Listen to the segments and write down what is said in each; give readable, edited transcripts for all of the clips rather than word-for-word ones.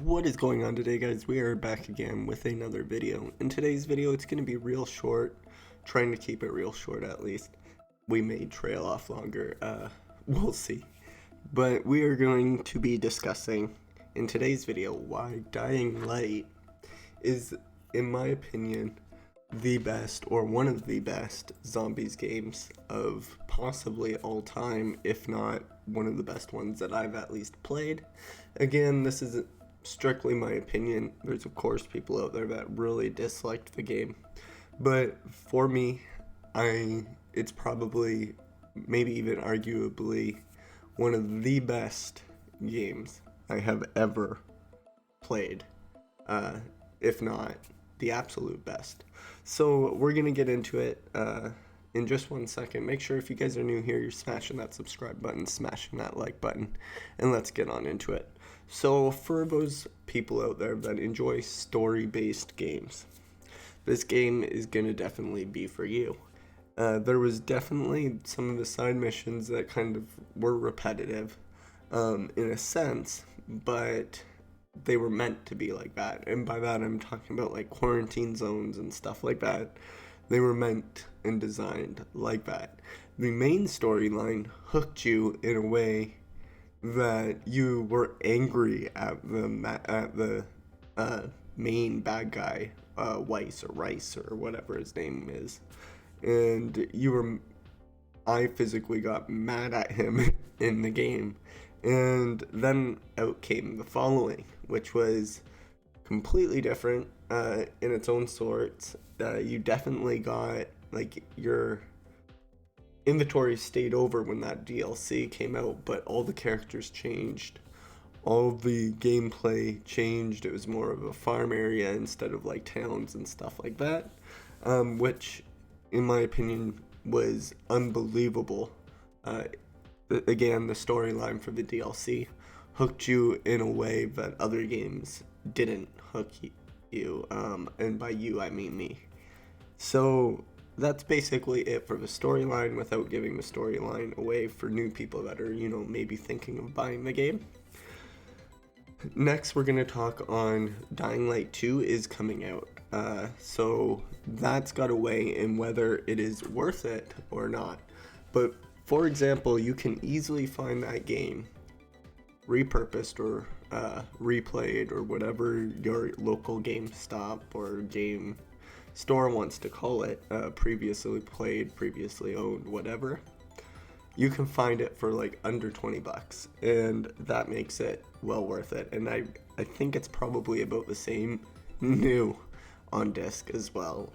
What is going on today, guys? We are back again with another video. In today's video, it's going to be real short, trying to keep it real short at least. We may trail off longer, we'll see. But we are going to be discussing in today's video why Dying Light is, in my opinion, the best or one of the best zombies games of possibly all time, if not one of the best ones that I've at least played. Again, this is strictly my opinion. There's of course people out there that really disliked the game, but for me, it's probably, maybe even arguably, one of the best games I have ever played, if not the absolute best. So we're gonna get into it in just 1 second. Make sure if you guys are new here, you're smashing that subscribe button, smashing that like button, and let's get on into it. So for those people out there that enjoy story-based games, this game is gonna definitely be for you. There was definitely some of the side missions that kind of were repetitive in a sense, but they were meant to be like that. And by that I'm talking about like quarantine zones and stuff like that. They were meant and designed like that. The main storyline hooked you in a way that you were angry at the main bad guy, Weiss or Rice or whatever his name is, and I physically got mad at him in the game. And then out came the following, which was completely different in its own sort. You definitely got, like, your inventory stayed over when that DLC came out, but all the characters changed. All the gameplay changed. It was more of a farm area instead of like towns and stuff like that, which in my opinion was unbelievable. Again, the storyline for the DLC hooked you in a way that other games didn't hook you, and by you I mean me. So that's basically it for the storyline, without giving the storyline away for new people that are, maybe thinking of buying the game. Next, we're going to talk on Dying Light 2 is coming out. So that's got a weigh in whether it is worth it or not. But for example, you can easily find that game repurposed or replayed or whatever your local GameStop or game store wants to call it, previously played, previously owned, whatever. You can find it for like under $20, and that makes it well worth it. And I think it's probably about the same new on disc as well.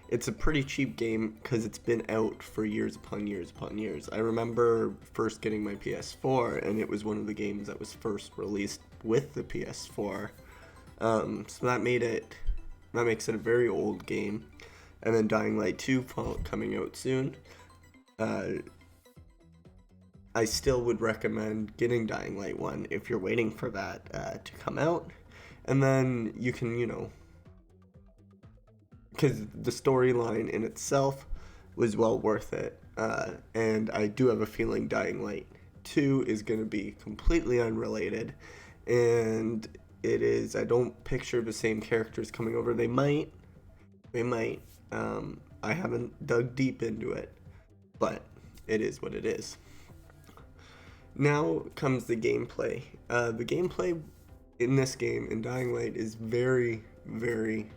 It's a pretty cheap game because it's been out for years upon years upon years. I remember first getting my PS4, and it was one of the games that was first released with the PS4. So that makes it a very old game. And then Dying Light 2 coming out soon. I still would recommend getting Dying Light 1 if you're waiting for that to come out. And then you can, because the storyline in itself was well worth it. And I do have a feeling Dying Light 2 is going to be completely unrelated. And it is, I don't picture the same characters coming over. They might. I haven't dug deep into it, but it is what it is. Now comes the gameplay. The gameplay in this game, in Dying Light, is very, very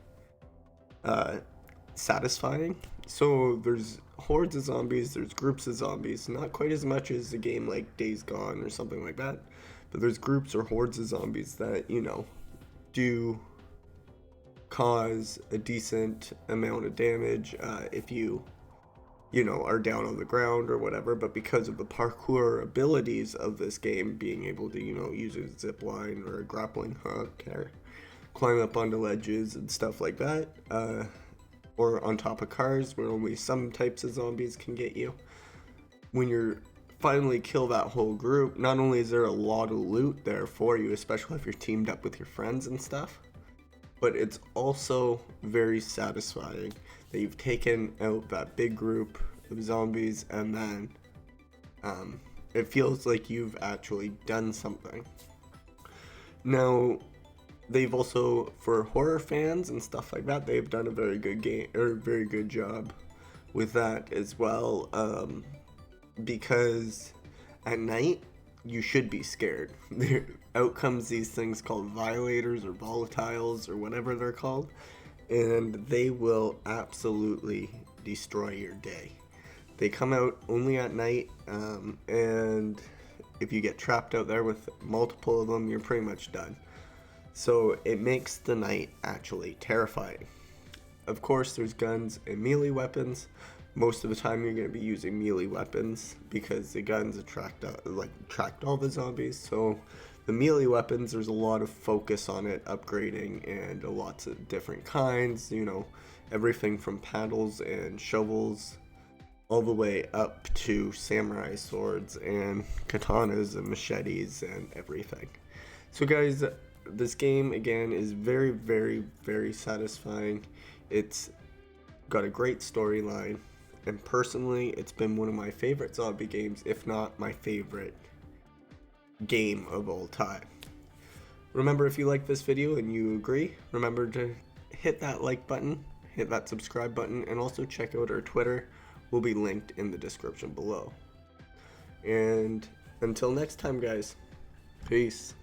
satisfying. So there's hordes of zombies, there's groups of zombies, not quite as much as a game like Days Gone or something like that, but there's groups or hordes of zombies that, do cause a decent amount of damage if you are down on the ground or whatever. But because of the parkour abilities of this game, being able to, use a zip line or a grappling hook or climb up onto ledges and stuff like that, or on top of cars where only some types of zombies can get you. When you're finally kill that whole group, not only is there a lot of loot there for you, especially if you're teamed up with your friends and stuff, but it's also very satisfying that you've taken out that big group of zombies, and then it feels like you've actually done something. Now, they've also, for horror fans and stuff like that, they've done a very good game, or very good job with that as well, because at night you should be scared. Out comes these things called violators or volatiles or whatever they're called, and they will absolutely destroy your day. They come out only at night, and if you get trapped out there with multiple of them, you're pretty much done. So it makes the night actually terrifying. Of course, there's guns and melee weapons. Most of the time you're going to be using melee weapons because the guns attract all the zombies. So the melee weapons, there's a lot of focus on it, upgrading, and lots of different kinds, you know, everything from paddles and shovels all the way up to samurai swords and katanas and machetes and everything. So guys, this game again is very, very, very satisfying. It's got a great storyline, and personally it's been one of my favorite zombie games, if not my favorite game of all time. Remember, if you like this video and you agree, remember to hit that like button, hit that subscribe button, and also check out our Twitter. Will be linked in the description below. And until next time, guys, peace.